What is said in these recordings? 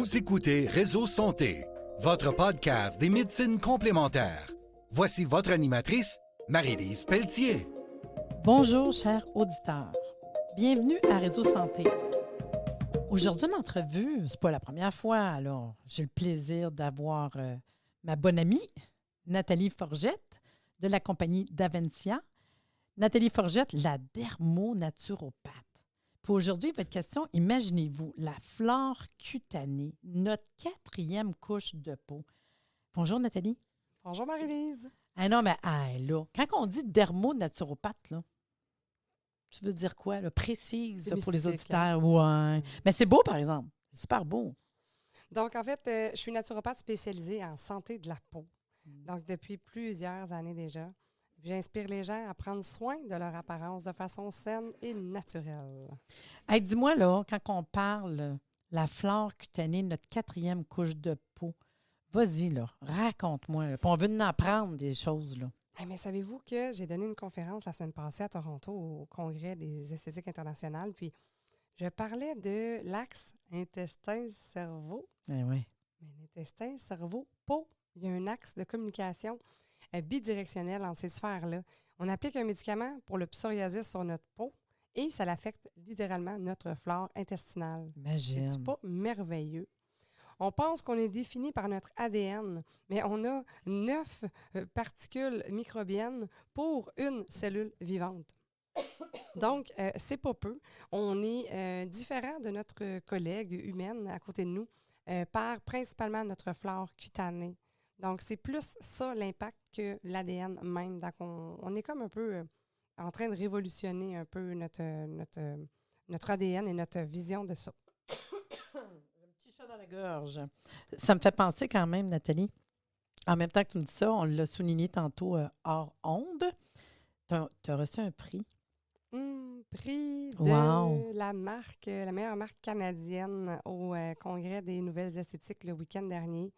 Vous écoutez Réseau Santé, votre podcast des médecines complémentaires. Voici votre animatrice, Marie-Lise Pelletier. Bonjour, chers auditeurs. Bienvenue à Réseau Santé. Aujourd'hui, une entrevue, c'est pas la première fois, alors j'ai le plaisir d'avoir ma bonne amie, Nathalie Forgette, de la compagnie Davencia. Nathalie Forgette, la dermonaturopathe. Pour aujourd'hui, votre question, imaginez-vous la flore cutanée, notre 4e couche de peau. Bonjour, Nathalie. Bonjour, Marie-Lise. Ah non, mais là, quand on dit dermonaturopathe, là, tu veux dire quoi, là? Précise C'est pour les mystique, auditeurs. Ouais. Mais c'est beau, par exemple. C'est super beau. Donc, en fait, je suis naturopathe spécialisée en santé de la peau. Donc, depuis plusieurs années déjà, j'inspire les gens à prendre soin de leur apparence de façon saine et naturelle. Hey, dis-moi, là, quand on parle la flore cutanée, notre 4e couche de peau, vas-y, là, raconte-moi. Là. Puis on veut en apprendre des choses, là. Hey, mais savez-vous que j'ai donné une conférence la semaine passée à Toronto au Congrès des esthétiques internationales, puis je parlais de l'axe intestin-cerveau. Eh oui. Mais l'intestin, cerveau, peau, il y a un axe de communication bidirectionnel entre ces sphères-là. On applique un médicament pour le psoriasis sur notre peau et ça l'affecte littéralement notre flore intestinale. Imagine. C'est pas merveilleux? On pense qu'on est défini par notre ADN, mais on a 9 particules microbiennes pour une cellule vivante. Donc, c'est pas peu. On est différent de notre collègue humaine à côté de nous par principalement notre flore cutanée. Donc, c'est plus ça l'impact que l'ADN même. Donc, on est comme un peu en train de révolutionner un peu notre ADN et notre vision de ça. Un petit chat dans la gorge. Ça me fait penser quand même, Nathalie, en même temps que tu me dis ça, on l'a souligné tantôt hors onde. Tu as reçu un prix. Prix de Wow. la meilleure marque canadienne au Congrès des nouvelles esthétiques le week-end dernier.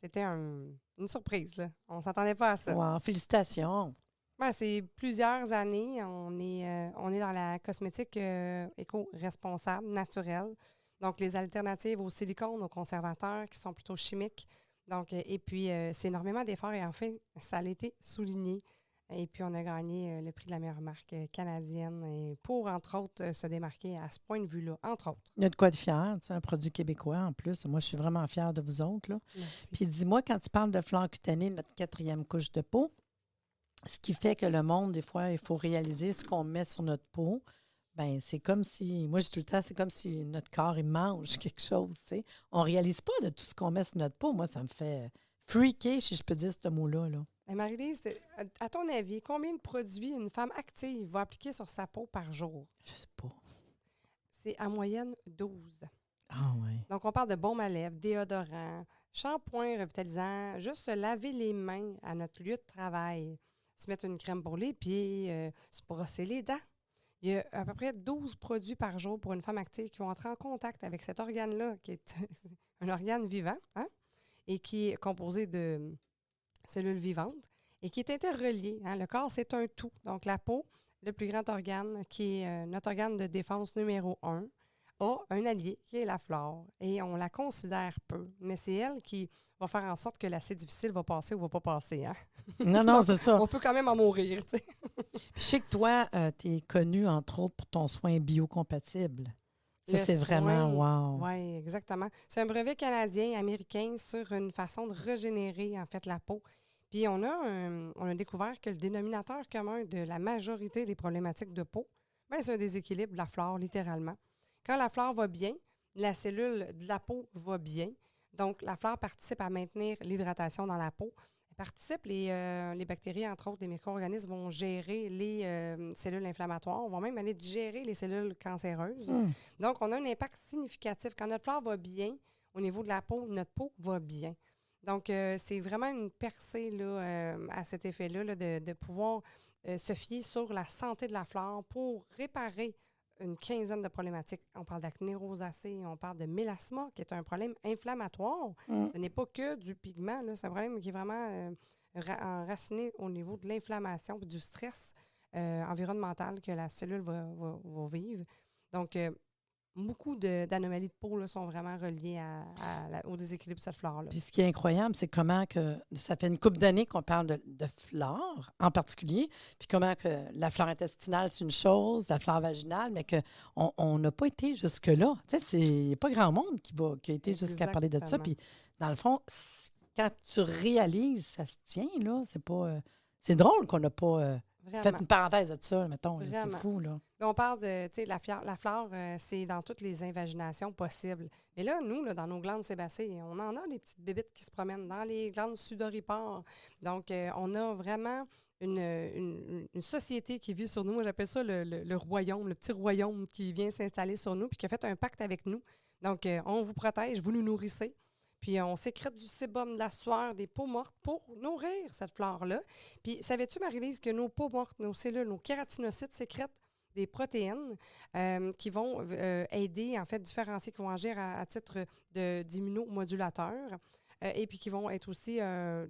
C'était une surprise, là. On ne s'attendait pas à ça. Wow. Félicitations. Ben, c'est plusieurs années. On est dans la cosmétique éco-responsable, naturelle. Donc, les alternatives au silicone, aux conservateurs qui sont plutôt chimiques. Donc, et puis, c'est énormément d'efforts. Et enfin, ça a été souligné. Et puis, on a gagné le prix de la meilleure marque canadienne et pour, entre autres, se démarquer à ce point de vue-là, entre autres. Il y a de quoi de fier, tu sais, un produit québécois en plus. Moi, je suis vraiment fière de vous autres, là. Merci. Puis dis-moi, quand tu parles de flore cutanée, notre 4e couche de peau, ce qui fait que le monde, des fois, il faut réaliser ce qu'on met sur notre peau. Bien, c'est comme si, moi, je dis tout le temps, c'est comme si notre corps, il mange quelque chose, tu sais. On ne réalise pas de tout ce qu'on met sur notre peau. Moi, ça me fait freaker, si je peux dire ce mot-là, là. Marie-Lise, à ton avis, combien de produits une femme active va appliquer sur sa peau par jour? Je sais pas. C'est en moyenne 12. Ah oui. Donc, on parle de baume à lèvres, déodorant, shampoing revitalisant, juste se laver les mains à notre lieu de travail, se mettre une crème pour les pieds, se brosser les dents. Il y a à peu près 12 produits par jour pour une femme active qui vont entrer en contact avec cet organe-là, qui est un organe vivant, hein, et qui est composé de cellules vivantes et qui est interrelié. Hein. Le corps, c'est un tout. Donc, la peau, le plus grand organe, qui est notre organe de défense numéro 1, a un allié qui est la flore. Et on la considère peu, mais c'est elle qui va faire en sorte que l'acide difficile va passer ou ne va pas passer. Hein? Non, non, c'est ça. On peut quand même en mourir, tu sais. Puis je sais que toi, tu es connu, entre autres, pour ton soin biocompatible. Ça, c'est vraiment wow. Oui, exactement. C'est un brevet canadien-américain sur une façon de régénérer, en fait, la peau. Puis on a découvert que le dénominateur commun de la majorité des problématiques de peau, bien, c'est un déséquilibre de la flore, littéralement. Quand la flore va bien, la cellule de la peau va bien. Donc, la flore participe à maintenir l'hydratation dans la peau. Elle participe, les bactéries, entre autres, les micro-organismes vont gérer les cellules inflammatoires, vont même aller digérer les cellules cancéreuses. Donc, on a un impact significatif. Quand notre flore va bien, au niveau de la peau, notre peau va bien. Donc, c'est vraiment une percée là, à cet effet-là là, de pouvoir se fier sur la santé de la flore pour réparer une quinzaine de problématiques. On parle d'acné rosacée, on parle de mélasma, qui est un problème inflammatoire. Ce n'est pas que du pigment, là, c'est un problème qui est vraiment enraciné au niveau de l'inflammation et du stress environnemental que la cellule va vivre. Donc, beaucoup d'anomalies de peau là, sont vraiment reliées au déséquilibre de cette flore-là. Puis ce qui est incroyable, c'est comment que ça fait une couple d'années qu'on parle de flore en particulier, puis comment que la flore intestinale, c'est une chose, la flore vaginale, mais qu'on n'a pas été jusque-là. Tu sais, c'est pas grand monde qui a été jusqu'à parler de ça. Puis dans le fond, quand tu réalises, ça se tient, là, c'est pas... c'est drôle qu'on n'a pas... Faites une parenthèse de ça, mettons. Là, c'est fou, là. On parle de, tu sais, la flore, c'est dans toutes les invaginations possibles. Mais là, nous, là, dans nos glandes sébacées, on en a des petites bébites qui se promènent dans les glandes sudoripores. Donc, on a vraiment une société qui vit sur nous. Moi, j'appelle ça le royaume, le petit royaume qui vient s'installer sur nous puis qui a fait un pacte avec nous. Donc, on vous protège, vous nous nourrissez. Puis on sécrète du sébum, de la sueur, des peaux mortes pour nourrir cette flore-là. Puis savais-tu, Marie-Lise, que nos peaux mortes, nos cellules, nos kératinocytes sécrètent des protéines qui vont aider, en fait, différencier, qui vont agir à titre d'immunomodulateurs et puis qui vont être aussi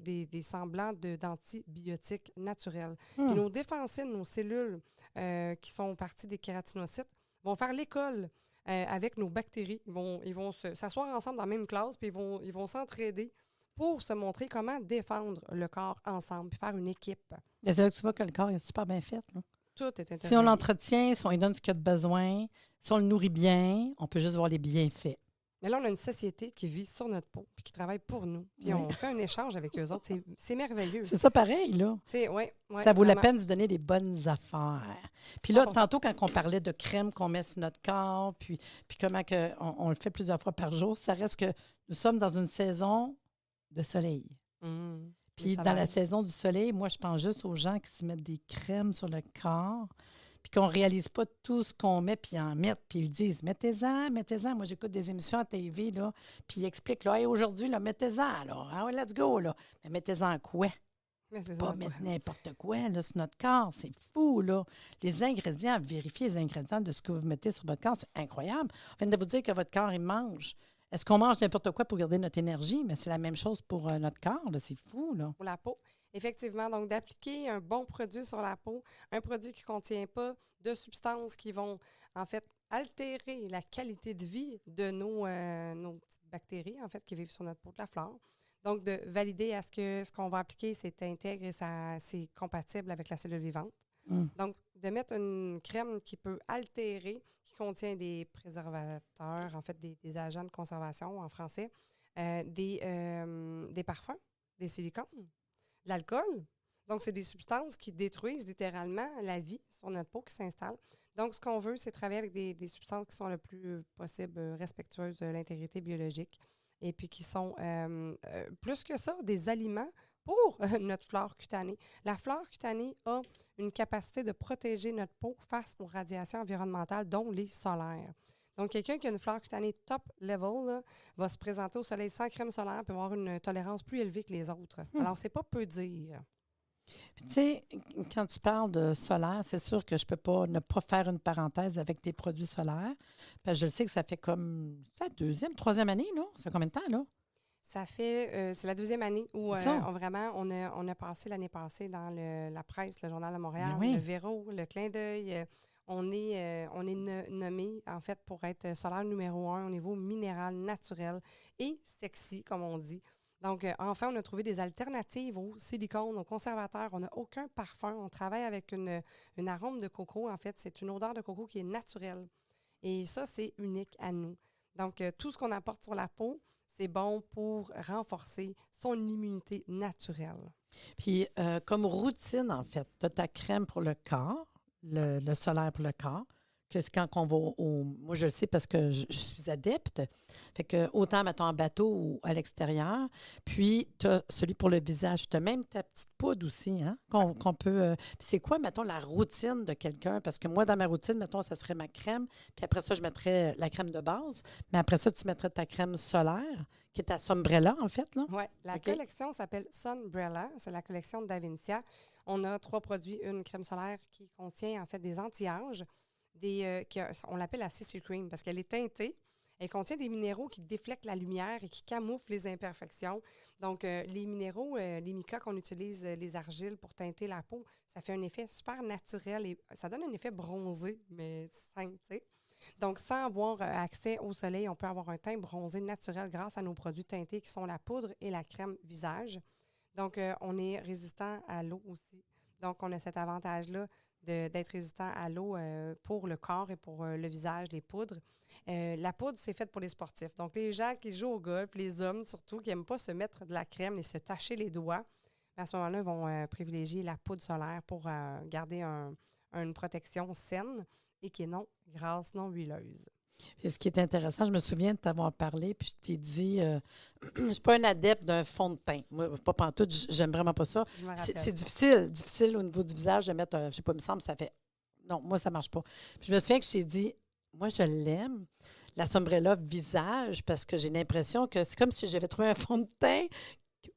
des semblants d'antibiotiques naturels. Puis nos défensines, nos cellules qui sont parties des kératinocytes, vont faire l'école avec nos bactéries. Ils vont s'asseoir ensemble dans la même classe, puis ils vont s'entraider pour se montrer comment défendre le corps ensemble, puis faire une équipe. C'est là que tu vois que le corps est super bien fait. Là. Tout est interrelié. Si on l'entretient, si on lui donne ce qu'il a de besoin, si on le nourrit bien, on peut juste voir les bienfaits. Mais là, on a une société qui vit sur notre peau puis qui travaille pour nous. Puis on fait un échange avec eux autres. C'est merveilleux. C'est ça pareil, là. Ouais, ça vaut vraiment la peine de se donner des bonnes affaires. Puis là, tantôt, quand on parlait de crème qu'on met sur notre corps, puis comment on le fait plusieurs fois par jour, ça reste que nous sommes dans une saison de soleil. Puis dans la saison du soleil, moi, je pense juste aux gens qui se mettent des crèmes sur le corps, puis qu'on ne réalise pas tout ce qu'on met, puis en mettent, puis ils disent « mettez-en, mettez-en ». Moi, j'écoute des émissions à TV, là, puis ils expliquent là, hey, aujourd'hui, là, mettez-en, là. Ah ouais, let's go, là. Mais mettez-en quoi? Pas mettre n'importe quoi là, sur notre corps. C'est fou, là. Les ingrédients, vérifiez les ingrédients de ce que vous mettez sur votre corps, c'est incroyable. On vient de vous dire que votre corps, il mange. Est-ce qu'on mange n'importe quoi pour garder notre énergie? Mais c'est la même chose pour notre corps, là. C'est fou, là. Pour la peau. Effectivement, donc d'appliquer un bon produit sur la peau, un produit qui ne contient pas de substances qui vont, en fait, altérer la qualité de vie de nos petites bactéries, en fait, qui vivent sur notre peau, de la flore. Donc, de valider à ce qu'on va appliquer, c'est intègre et c'est compatible avec la cellule vivante. Donc, de mettre une crème qui peut altérer, qui contient des préservateurs, en fait, des agents de conservation en français, des parfums, des silicones, de l'alcool. Donc, c'est des substances qui détruisent littéralement la vie sur notre peau qui s'installe. Donc, ce qu'on veut, c'est travailler avec des substances qui sont le plus possible respectueuses de l'intégrité biologique et puis qui sont, plus que ça, des aliments pour notre flore cutanée. La flore cutanée a une capacité de protéger notre peau face aux radiations environnementales, dont les solaires. Donc, quelqu'un qui a une flore cutanée top level là, va se présenter au soleil sans crème solaire et avoir une tolérance plus élevée que les autres. Alors, c'est pas peu dire. Puis, tu sais, quand tu parles de solaire, c'est sûr que je ne peux ne pas faire une parenthèse avec des produits solaires. Parce que je le sais que ça fait comme ça, deuxième, troisième année, là. Ça fait combien de temps, là? Ça fait, c'est la deuxième année où on a passé l'année passée dans la presse, le Journal de Montréal, le Véro, le Clin d'œil. On est nommé, en fait, pour être solaire numéro 1 au niveau minéral, naturel et sexy, comme on dit. Donc, enfin, on a trouvé des alternatives au silicone, aux conservateurs. On n'a aucun parfum. On travaille avec une arôme de coco. En fait, c'est une odeur de coco qui est naturelle. Et ça, c'est unique à nous. Donc, tout ce qu'on apporte sur la peau, c'est bon pour renforcer son immunité naturelle. Puis, comme routine, en fait, tu as ta crème pour le corps, le solaire pour le corps, que c'est quand on va moi, je le sais parce que je suis adepte. Fait que autant, mettons, en bateau ou à l'extérieur. Puis, tu as celui pour le visage. Tu as même ta petite poudre aussi, hein, qu'on peut... c'est quoi, mettons, la routine de quelqu'un? Parce que moi, dans ma routine, mettons, ça serait ma crème. Puis après ça, je mettrais la crème de base. Mais après ça, tu mettrais ta crème solaire, qui est ta Sunbrella, en fait, là. Oui, la collection s'appelle Sunbrella. C'est la collection de Davincia. On a 3 produits. Une crème solaire qui contient, en fait, des anti-âges. On l'appelle la CC Cream parce qu'elle est teintée. Elle contient des minéraux qui déflectent la lumière et qui camouflent les imperfections. Donc, les minéraux, les micas qu'on utilise, les argiles pour teinter la peau, ça fait un effet super naturel et ça donne un effet bronzé, mais simple, tu sais. Donc, sans avoir accès au soleil, on peut avoir un teint bronzé naturel grâce à nos produits teintés qui sont la poudre et la crème visage. Donc, on est résistant à l'eau aussi. Donc, on a cet avantage-là d'être résistant à l'eau pour le corps et pour le visage, les poudres. La poudre, c'est fait pour les sportifs. Donc, les gens qui jouent au golf, les hommes surtout, qui n'aiment pas se mettre de la crème et se tacher les doigts, à ce moment-là, ils vont privilégier la poudre solaire pour garder une protection saine et qui est non grasse, non huileuse. Et ce qui est intéressant, je me souviens de t'avoir parlé, puis je t'ai dit, je ne suis pas un adepte d'un fond de teint. Moi, pas pantoute, j'aime vraiment pas ça. C'est difficile au niveau du visage de mettre, je ne sais pas, il me semble, ça fait... Non, moi, ça ne marche pas. Puis je me souviens que je t'ai dit, moi, je l'aime, la sombrella visage, parce que j'ai l'impression que c'est comme si j'avais trouvé un fond de teint.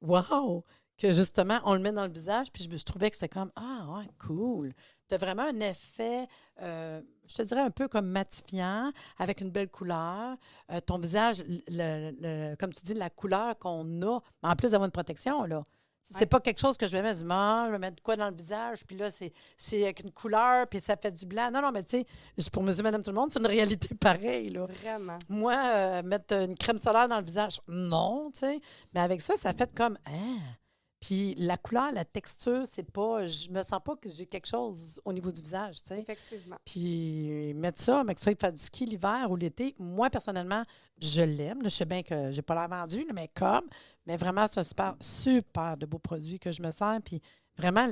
Wow! Que justement, on le met dans le visage, puis je trouvais que c'était comme, ah, ouais, cool. Tu as vraiment un effet, je te dirais un peu comme matifiant, avec une belle couleur. Ton visage, comme tu dis, la couleur qu'on a, en plus d'avoir une protection, là. C'est pas quelque chose que je vais mettre, je vais mettre quoi dans le visage, puis là, c'est avec une couleur, puis ça fait du blanc. Non, mais tu sais, pour monsieur, madame, tout le monde, c'est une réalité pareille, là. Vraiment. Moi, mettre une crème solaire dans le visage, non, tu sais. Mais avec ça, ça fait comme, Puis la couleur, la texture, c'est pas... Je me sens pas que j'ai quelque chose au niveau du visage, tu sais. Effectivement. Puis mettre ça, mais que ça soit faire du ski l'hiver ou l'été, moi, personnellement, je l'aime. Là, je sais bien que j'ai pas l'air vendu, là, mais vraiment, c'est un super, super de beaux produits que je me sers. Puis vraiment,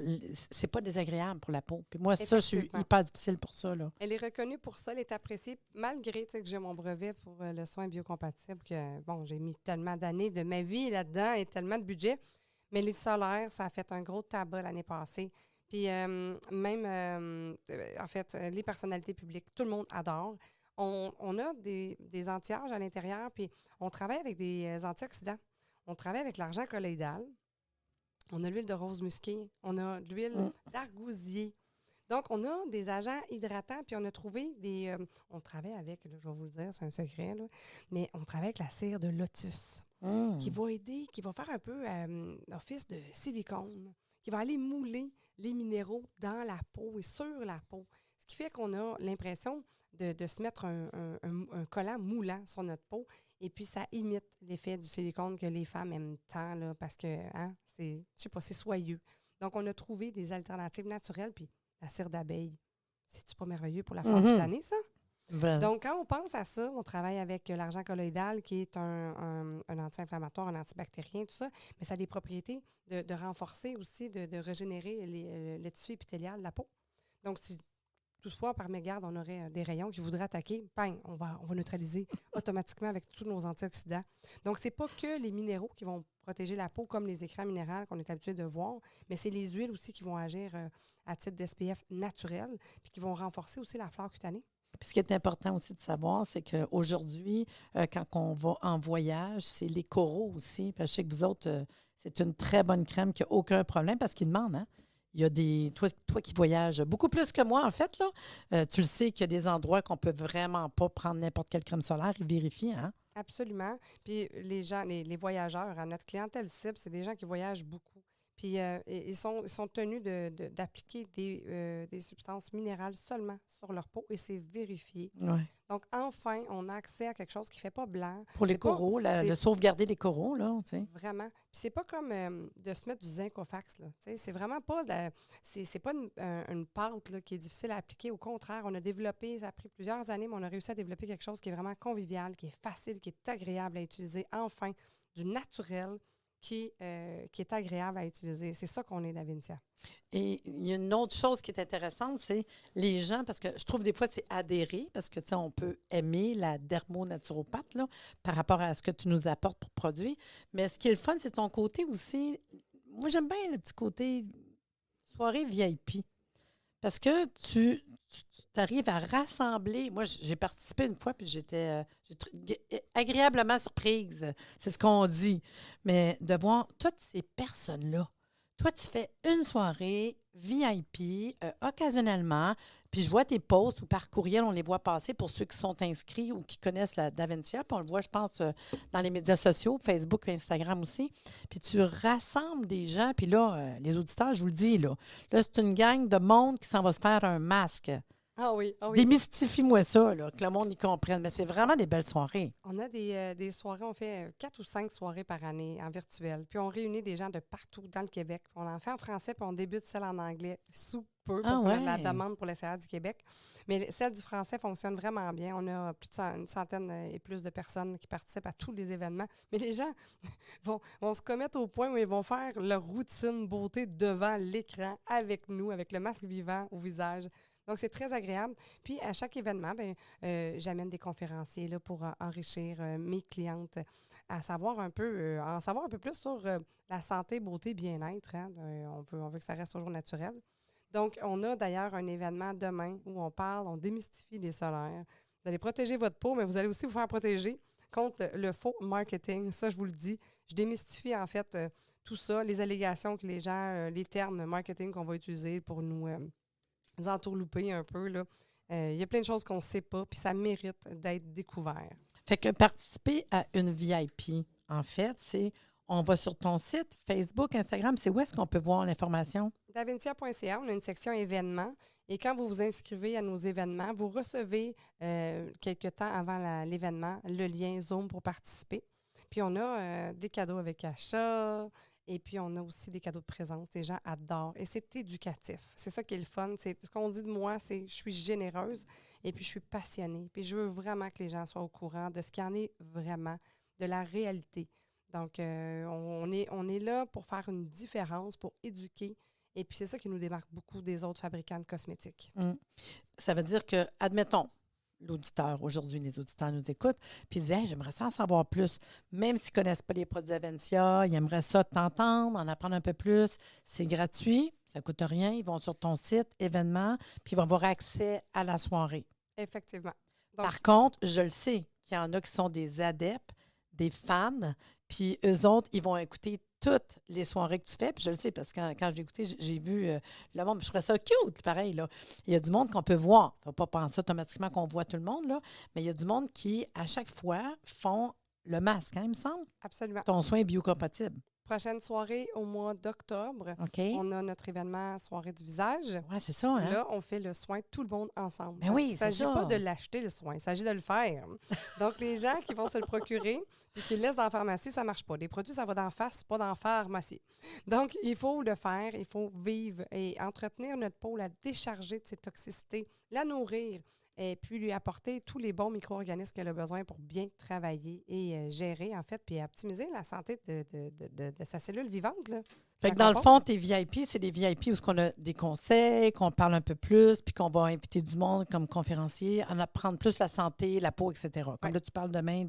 c'est pas désagréable pour la peau. Puis moi, ça, je suis hyper difficile pour ça, là. Elle est reconnue pour ça, elle est appréciée, malgré que j'ai mon brevet pour le soin biocompatible, que, bon, j'ai mis tellement d'années de ma vie là-dedans et tellement de budget. Mais les solaires, ça a fait un gros tabac l'année passée. Puis même, en fait, les personnalités publiques, tout le monde adore. On a des anti-âges à l'intérieur, puis on travaille avec des antioxydants. On travaille avec l'argent colloïdal. On a l'huile de rose musquée. On a de l'huile d'argousier. Donc, on a des agents hydratants, puis on a trouvé des... on travaille avec, là, je vais vous le dire, c'est un secret, là, mais on travaille avec la cire de lotus. Qui va aider, qui va faire un peu office de silicone, qui va aller mouler les minéraux dans la peau et sur la peau. Ce qui fait qu'on a l'impression de se mettre un collant moulant sur notre peau. Et puis, ça imite l'effet du silicone que les femmes aiment tant, là, parce que, c'est, je sais pas, c'est soyeux. Donc, on a trouvé des alternatives naturelles, puis la cire d'abeille, c'est-tu pas merveilleux pour la flore cutanée, ça? Donc, quand on pense à ça, on travaille avec l'argent colloïdal, qui est un anti-inflammatoire, un antibactérien, tout ça, mais ça a des propriétés de renforcer aussi, de régénérer le tissu épithélial de la peau. Donc, si toutefois, par mégarde, on aurait des rayons qui voudraient attaquer, bang, on va neutraliser automatiquement avec tous nos antioxydants. Donc, c'est pas que les minéraux qui vont protéger la peau, comme les écrans minéraux qu'on est habitué de voir, mais c'est les huiles aussi qui vont agir à titre d'SPF naturel, puis qui vont renforcer aussi la flore cutanée. Puis ce qui est important aussi de savoir, c'est qu'aujourd'hui, quand on va en voyage, c'est les coraux aussi. Parce que je sais que vous autres, c'est une très bonne crème qui n'a aucun problème parce qu'ils demandent, hein? Il y a des... Toi qui voyages beaucoup plus que moi, en fait, là, tu le sais qu'il y a des endroits qu'on ne peut vraiment pas prendre n'importe quelle crème solaire. Ils vérifient, hein? Absolument. Puis les gens, les voyageurs, à notre clientèle cible, c'est des gens qui voyagent beaucoup. Puis ils sont tenus d'appliquer des substances minérales seulement sur leur peau et c'est vérifié. Ouais. Donc, enfin, on a accès à quelque chose qui ne fait pas blanc. Pour les coraux, de sauvegarder les coraux, là, tu sais. Vraiment. Puis c'est pas comme de se mettre du Zincofax, là. Tu sais, c'est vraiment pas c'est pas une pâte là, qui est difficile à appliquer. Au contraire, on a développé, ça a pris plusieurs années, mais on a réussi à développer quelque chose qui est vraiment convivial, qui est facile, qui est agréable à utiliser. Enfin, du naturel qui est agréable à utiliser. C'est ça qu'on est d'Aventia. Et il y a une autre chose qui est intéressante, c'est les gens, parce que je trouve des fois c'est adhérer, parce que, tu sais, on peut aimer la dermonaturopathe, là, par rapport à ce que tu nous apportes pour produire. Mais ce qui est le fun, c'est ton côté aussi. Moi, j'aime bien le petit côté soirée VIP. Parce que tu arrives à rassembler. Moi, j'ai participé une fois, puis j'étais agréablement surprise. C'est ce qu'on dit. Mais de voir toutes ces personnes-là. Toi, tu fais une soirée VIP, occasionnellement, puis je vois tes posts ou par courriel, on les voit passer pour ceux qui sont inscrits ou qui connaissent la d'Aventia, puis on le voit, je pense, dans les médias sociaux, Facebook et Instagram aussi. Puis tu rassembles des gens, puis là, les auditeurs, je vous le dis, là c'est une gang de monde qui s'en va se faire un masque. Ah oui, ah oui. Démystifie-moi ça, là, que le monde y comprenne. Mais c'est vraiment des belles soirées. On a des soirées, on fait 4 ou 5 soirées par année en virtuel. Puis on réunit des gens de partout dans le Québec. On en fait en français, puis on débute celle en anglais sous peu, parce Ah qu'on a de la ouais. demande pour l'SRA du Québec. Mais celle du français fonctionne vraiment bien. On a plus de une centaine et plus de personnes qui participent à tous les événements. Mais les gens vont se commettre au point où ils vont faire leur routine beauté devant l'écran avec nous, avec le masque vivant au visage. Donc, c'est très agréable. Puis, à chaque événement, j'amène des conférenciers là, pour enrichir mes clientes à savoir en savoir un peu plus sur la santé, beauté, bien-être. Hein. On veut que ça reste toujours naturel. Donc, on a d'ailleurs un événement demain où on démystifie les solaires. Vous allez protéger votre peau, mais vous allez aussi vous faire protéger contre le faux marketing. Ça, je vous le dis. Je démystifie en fait tout ça, les allégations que les gens, les termes marketing qu'on va utiliser pour nous entourlouper un peu. Là. Il y a plein de choses qu'on ne sait pas, puis ça mérite d'être découvert. Fait que participer à une VIP, en fait, c'est on va sur ton site, Facebook, Instagram, c'est où est-ce qu'on peut voir l'information? Davincia.ca, on a une section événements. Et quand vous vous inscrivez à nos événements, vous recevez quelques temps avant l'événement le lien Zoom pour participer. Puis on a des cadeaux avec achat. Et puis, on a aussi des cadeaux de présence. Les gens adorent. Et c'est éducatif. C'est ça qui est le fun. Ce qu'on dit de moi, c'est je suis généreuse et puis je suis passionnée. Puis je veux vraiment que les gens soient au courant de ce qu'il y en est vraiment, de la réalité. Donc, on est là pour faire une différence, pour éduquer. Et puis, c'est ça qui nous démarque beaucoup des autres fabricants de cosmétiques. Ça veut dire que, admettons, l'auditeur, aujourd'hui, les auditeurs nous écoutent, puis ils disent hey, j'aimerais ça en savoir plus. Même s'ils ne connaissent pas les produits Aventia, ils aimeraient ça t'entendre, en apprendre un peu plus. C'est gratuit, ça ne coûte rien. Ils vont sur ton site, événement, puis ils vont avoir accès à la soirée. Effectivement. Donc, par contre, je le sais qu'il y en a qui sont des adeptes, des fans, puis eux autres, ils vont écouter toutes les soirées que tu fais. Puis je le sais parce que quand je l'ai écouté, j'ai vu le monde. Puis je trouvais ça cute, pareil. Là. Il y a du monde qu'on peut voir. Il ne faut pas penser automatiquement qu'on voit tout le monde, là, mais il y a du monde qui, à chaque fois, font le masque, hein, il me semble. absolument. Ton soin est biocompatible. Prochaine soirée au mois d'octobre. OK? On a notre événement Soirée du visage. Oui, c'est ça, hein? Là, on fait le soin tout le monde ensemble. Ben Parce oui, qu'il ne c'est s'agit ça. pas de l'acheter, le soin, il s'agit de le faire. Donc, les gens qui vont se le procurer et qui le laissent dans la pharmacie, ça ne marche pas. Les produits, ça va d'en face, pas dans la pharmacie. Donc, il faut le faire, il faut vivre et entretenir notre peau, la décharger de ses toxicités, la nourrir et puis lui apporter tous les bons micro-organismes qu'elle a besoin pour bien travailler et gérer, en fait, puis optimiser la santé de sa cellule vivante. Là. Fait que dans le fond, tes VIP, c'est des VIP où on a des conseils, qu'on parle un peu plus, puis qu'on va inviter du monde comme conférencier, en apprendre plus la santé, la peau, etc. Comme Ouais. là, tu parles demain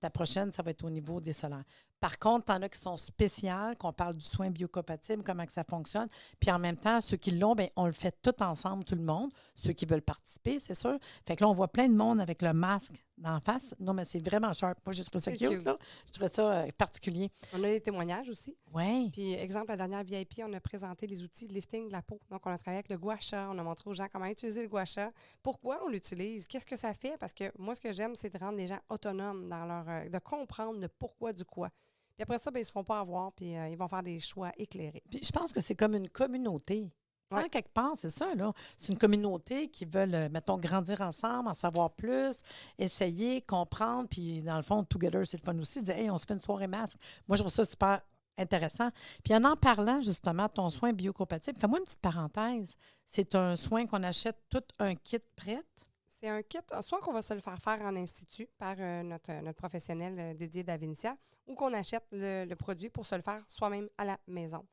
ta prochaine, ça va être au niveau des solaires. Par contre, tu en as qui sont spéciales, qu'on parle du soin biocompatible, comment que ça fonctionne. Puis en même temps, ceux qui l'ont, bien, on le fait tout ensemble, tout le monde. Ceux qui veulent participer, c'est sûr. Fait que là, on voit plein de monde avec le masque d'en face. Non, mais c'est vraiment sharp. Moi, j'ai trouvé ça C'est cute, cute. là. Je trouvais ça particulier. On a des témoignages aussi. Oui. Puis, exemple, la dernière VIP, on a présenté les outils de lifting de la peau. Donc, on a travaillé avec le gua sha. On a montré aux gens comment utiliser le gua sha. Pourquoi on l'utilise? Qu'est-ce que ça fait? Parce que moi, ce que j'aime, c'est de rendre les gens autonomes dans leur... de comprendre le pourquoi du quoi. Puis après ça, bien, ils ne se font pas avoir, puis ils vont faire des choix éclairés. Puis je pense que c'est comme une communauté. Ouais. En quelque part, c'est ça, là. C'est une communauté qui veulent, mettons, grandir ensemble, en savoir plus, essayer, comprendre. Puis, dans le fond, Together, c'est le fun aussi. Dire, hey, on se fait une soirée masque. Moi, je trouve ça super intéressant. Puis, en parlant, justement, de ton soin biocompatible, fais-moi une petite parenthèse. C'est un soin qu'on achète tout un kit prêt. C'est un kit, soit qu'on va se le faire faire en institut par notre professionnel dédié d'Avincia, ou qu'on achète le produit pour se le faire soi-même à la maison.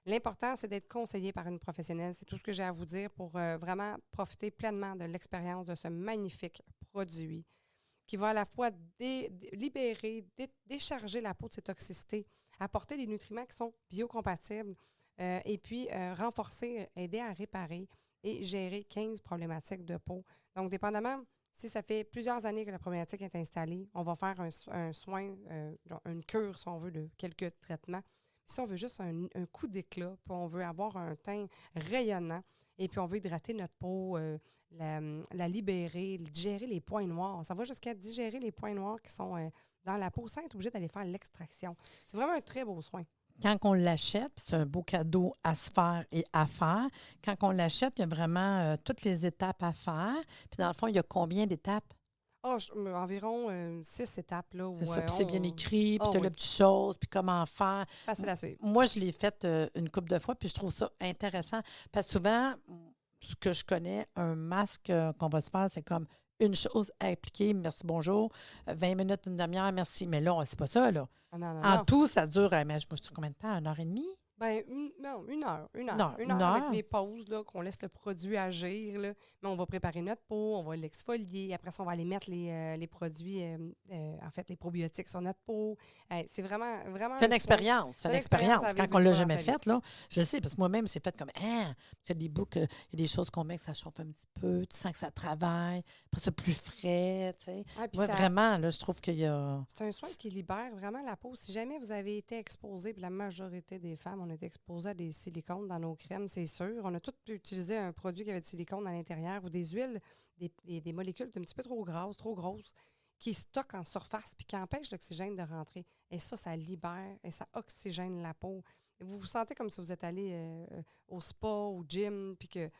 L'important, c'est d'être conseillé par une professionnelle. C'est tout ce que j'ai à vous dire pour vraiment profiter pleinement de l'expérience de ce magnifique produit qui va à la fois libérer, décharger la peau de ses toxicités, apporter des nutriments qui sont biocompatibles et puis renforcer, aider à réparer et gérer 15 problématiques de peau. Donc, dépendamment, si ça fait plusieurs années que la problématique est installée, on va faire un soin, une cure, si on veut, de quelques traitements. Si on veut juste un coup d'éclat, puis on veut avoir un teint rayonnant, et puis on veut hydrater notre peau, la libérer, digérer les points noirs. Ça va jusqu'à digérer les points noirs qui sont dans la peau sans être obligé d'aller faire l'extraction. C'est vraiment un très beau soin. quand on l'achète, puis c'est un beau cadeau à se faire et à faire, quand on l'achète, il y a vraiment toutes les étapes à faire. Puis dans le fond, il y a combien d'étapes? Environ 6 étapes. Là, C'est où, ça, puis c'est bien écrit, puis Ah tu as oui. les petites choses, puis comment faire. Facile à suivre. Moi, je l'ai fait une couple de fois, puis je trouve ça intéressant. Parce que souvent, ce que je connais, un masque qu'on va se faire, c'est comme une chose à appliquer, merci, bonjour, 20 minutes, une demi-heure, merci. Mais là, c'est pas ça, là. Ah, non. En tout, ça dure, mais je me suis combien de temps? 1 heure et demie? Ben, une heure. Une heure, heure avec les pauses, là, qu'on laisse le produit agir. Là. Mais on va préparer notre peau, on va l'exfolier. Après ça, on va aller mettre les produits, en fait, les probiotiques sur notre peau. C'est vraiment C'est une un expérience. C'est une expérience. à Quand vivre on ne l'a une fois jamais dans sa vie. faite, là, je sais, parce que moi-même, c'est fait comme, il y a des bouts, il y a des choses qu'on met que ça chauffe un petit peu, tu sens que ça travaille, après ça, plus frais, tu sais. Ouais, puis Moi, ça- vraiment, là, je trouve qu'il y a... C'est un soin qui libère vraiment la peau. Si jamais vous avez été exposé, puis la majorité des femmes, on a été exposé à des silicones dans nos crèmes, c'est sûr. On a tous utilisé un produit qui avait du silicone à l'intérieur ou des huiles, des molécules un petit peu trop grosses, qui stockent en surface puis qui empêchent l'oxygène de rentrer. Et ça libère et ça oxygène la peau. Vous vous sentez comme si vous êtes allé au spa, au gym, puis que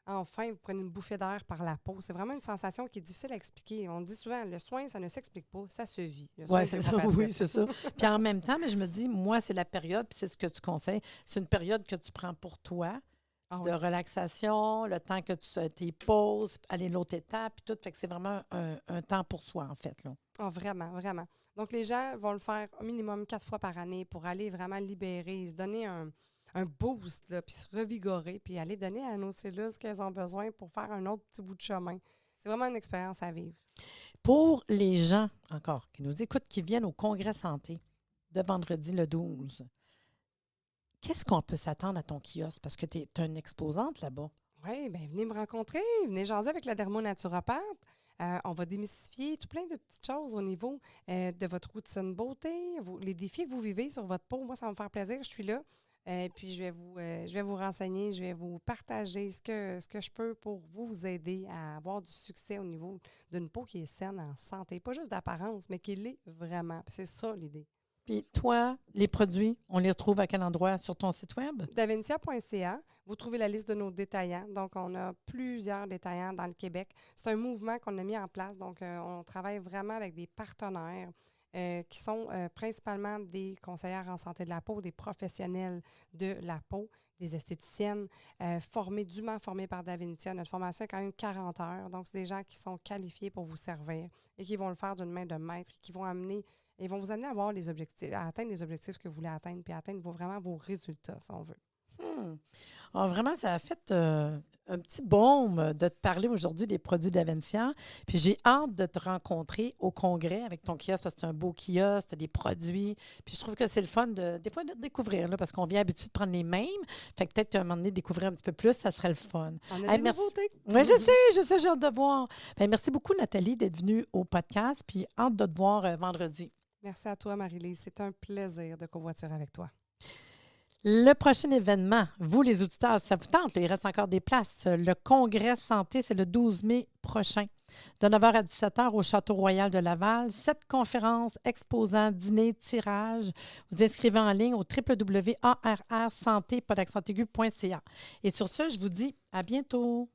enfin, vous prenez une bouffée d'air par la peau. C'est vraiment une sensation qui est difficile à expliquer. On dit souvent, le soin, ça ne s'explique pas, ça se vit. Oui, c'est ça. Oui, c'est ça. Puis en même temps, mais je me dis, moi, c'est la période, puis c'est ce que tu conseilles, c'est une période que tu prends pour toi, de relaxation, le temps que tu t'y poses, aller l'autre étape, puis tout. Fait que c'est vraiment un temps pour soi, en fait, là. Ah, vraiment, vraiment. Donc, les gens vont le faire au minimum 4 fois par année pour aller vraiment libérer, se donner un boost, là, puis se revigorer, puis aller donner à nos cellules ce qu'elles ont besoin pour faire un autre petit bout de chemin. C'est vraiment une expérience à vivre. Pour les gens, encore, qui nous écoutent, qui viennent au Congrès Santé de vendredi le 12, qu'est-ce qu'on peut s'attendre à ton kiosque? Parce que tu es une exposante là-bas. Oui, bien, venez me rencontrer, venez jaser avec la dermonaturopathe. On va démystifier tout plein de petites choses au niveau de votre routine beauté, les défis que vous vivez sur votre peau. Moi, ça va me faire plaisir, je suis là. Puis je vais vous renseigner, je vais vous partager ce que je peux pour vous aider à avoir du succès au niveau d'une peau qui est saine, en santé. Pas juste d'apparence, mais qui l'est vraiment. Puis c'est ça l'idée. Puis toi, les produits, on les retrouve à quel endroit sur ton site web? Davencia.ca, vous trouvez la liste de nos détaillants. Donc, on a plusieurs détaillants dans le Québec. C'est un mouvement qu'on a mis en place. Donc, on travaille vraiment avec des partenaires qui sont principalement des conseillères en santé de la peau, des professionnels de la peau, des esthéticiennes dûment formées par Davencia. Notre formation est quand même 40 heures. Donc, c'est des gens qui sont qualifiés pour vous servir et qui vont le faire d'une main de maître, qui vont vous amener à avoir les objectifs, à atteindre les objectifs que vous voulez atteindre, puis à atteindre vraiment vos résultats, si on veut. Alors, vraiment, ça a fait un petit baume de te parler aujourd'hui des produits d'Avencia. Puis j'ai hâte de te rencontrer au congrès avec ton kiosque parce que c'est un beau kiosque, tu as des produits. Puis je trouve que c'est le fun des fois de découvrir là, parce qu'on vient habitué de prendre les mêmes. Fait que peut-être qu'à un moment donné, découvrir un petit peu plus, ça serait le fun. On a des nouveautés. Oui, je sais, j'ai hâte de voir. Bien, merci beaucoup, Nathalie, d'être venue au podcast. Puis hâte de te voir vendredi. Merci à toi, Marie-Lise. C'est un plaisir de covoiturer avec toi. Le prochain événement, vous les auditeurs, ça vous tente, là, il reste encore des places. Le Congrès Santé, c'est le 12 mai prochain, de 9h à 17h au Château Royal de Laval. 7 conférences, exposants, dîners, tirages. Vous inscrivez en ligne au www.arrsanté.ca. Et sur ce, je vous dis à bientôt.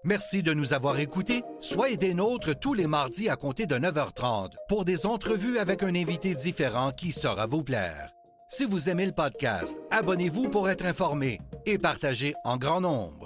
Merci de nous avoir écoutés. Soyez des nôtres tous les mardis à compter de 9h30 pour des entrevues avec un invité différent qui saura vous plaire. Si vous aimez le podcast, abonnez-vous pour être informé et partagez en grand nombre.